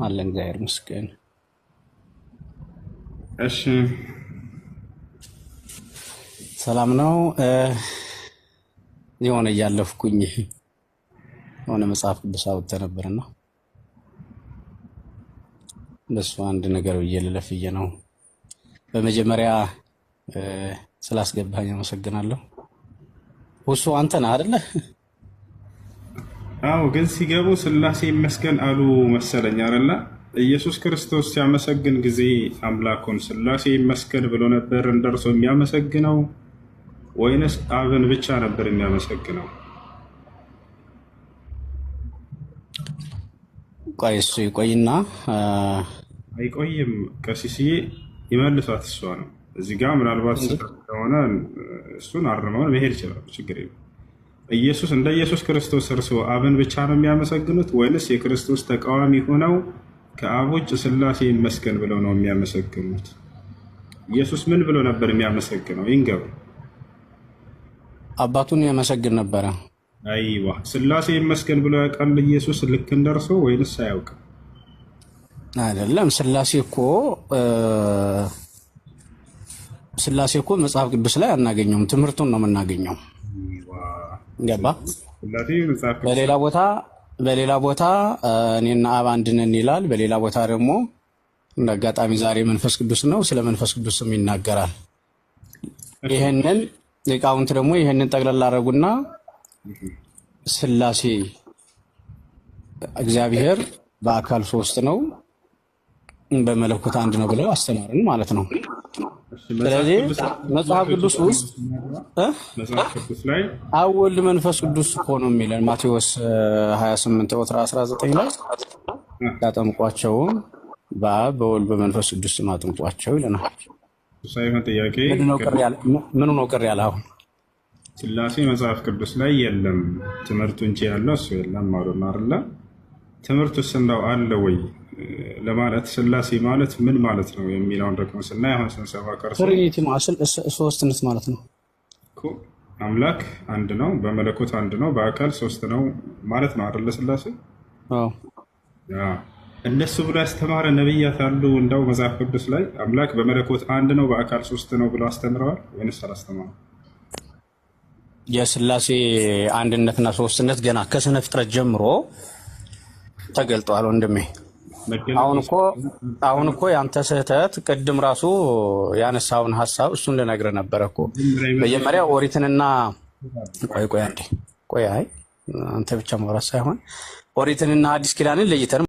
አለን እግዚአብሔር ይመስገን። እሺ ሰላም ነው። የሆነ እያለፍኩኝ የሆነ መጽሐፍ ቅዱስ አውጥተህ ነበርና በሱ አንድ ነገር ብዬ ልለፍዬ ነው። በመጀመሪያ ስላስገባኝ አመሰግናለሁ። ሁሱ አንተ ነህ አይደለ? አዎ፣ ግን ሲገቡ ስላሴ ይመስገን አሉ መሰለኝ አይደለ? ኢየሱስ ክርስቶስ ሲያመሰግን ጊዜ አምላኩን ስላሴ ይመስገን ብሎ ነበር እንደርሶ የሚያመሰግነው ወይንስ አብን ብቻ ነበር የሚያመሰግነው? ቆይ እሱ ይቆይና አይቆይም። ቀሲስዬ ይመልሷት። እሷ ነው እዚህ ጋር ምናልባት ስህተት ከሆነ እሱን አርመውን መሄድ ይችላል። ችግር የለም። ኢየሱስ እንደ ኢየሱስ ክርስቶስ እርሶ አብን ብቻ ነው የሚያመሰግኑት ወይንስ የክርስቶስ ተቃዋሚ ሆነው ከአብ ውጭ ስላሴ ይመስገን ብለው ነው የሚያመሰግኑት? ኢየሱስ ምን ብሎ ነበር የሚያመሰግነው? ይንገሩ። አባቱን ያመሰግን ነበረ። አይዋ ስላሴ ይመስገን ብሎ ያውቃል ኢየሱስ ልክ እንደርሶ ወይንስ አያውቅም? አይደለም። ስላሴ እኮ መጽሐፍ ቅዱስ ላይ አናገኘውም። ትምህርቱን ነው የምናገኘው። ገባ? በሌላ ቦታ እኔና አብ አንድ ነን ይላል። በሌላ ቦታ ደግሞ እንደ አጋጣሚ ዛሬ መንፈስ ቅዱስ ነው፣ ስለ መንፈስ ቅዱስም ይናገራል። ይሄንን ሊቃውንት ደግሞ ይሄንን ጠቅለል አደረጉና ስላሴ እግዚአብሔር በአካል ሶስት ነው፣ በመለኮት አንድ ነው ብለው አስተማርን ማለት ነው። ስለዚህ መጽሐፍ ቅዱስ ውስጥ አብ ወልድ መንፈስ ቅዱስ እኮ ነው የሚለን ማቴዎስ 28 ቁጥር 19 ላይ ያጠምቋቸውም በአብ በወልድ በመንፈስ ቅዱስ ስም አጥምቋቸው ይለናል። ሳይሆን ጥያቄ ምኑ ነው ቅር ያለ? አሁን ስላሴ መጽሐፍ ቅዱስ ላይ የለም ትምህርቱ እንጂ ያለው እሱ የለም ማለት ነው አይደለ? ትምህርቱስ እንደው አለ ወይ ለማለት ስላሴ ማለት ምን ማለት ነው የሚለውን ደግሞ ስናይ አሁን ስንሰማ ቀርሶ ትሪኒቲ ሶስትነት ማለት ነው እኮ አምላክ አንድ ነው፣ በመለኮት አንድ ነው፣ በአካል ሶስት ነው ማለት ነው አይደለ? ስላሴ አዎ። እነሱ ብሎ ያስተማረ ነብያት አሉ እንደው መጽሐፍ ቅዱስ ላይ አምላክ በመለኮት አንድ ነው በአካል ሶስት ነው ብሎ አስተምረዋል ወይንስ አላስተማሩም? የስላሴ አንድነትና ሶስትነት ገና ከስነ ፍጥረት ጀምሮ ተገልጧል ወንድሜ። አሁን እኮ ያንተ ስህተት ቅድም ራሱ ያነሳውን ሀሳብ እሱን ልነግርህ ነበረ እኮ። መጀመሪያ ኦሪትንና ቆይ አንተ ብቻ ማውራት ሳይሆን ኦሪትንና አዲስ ኪዳንን ለይተን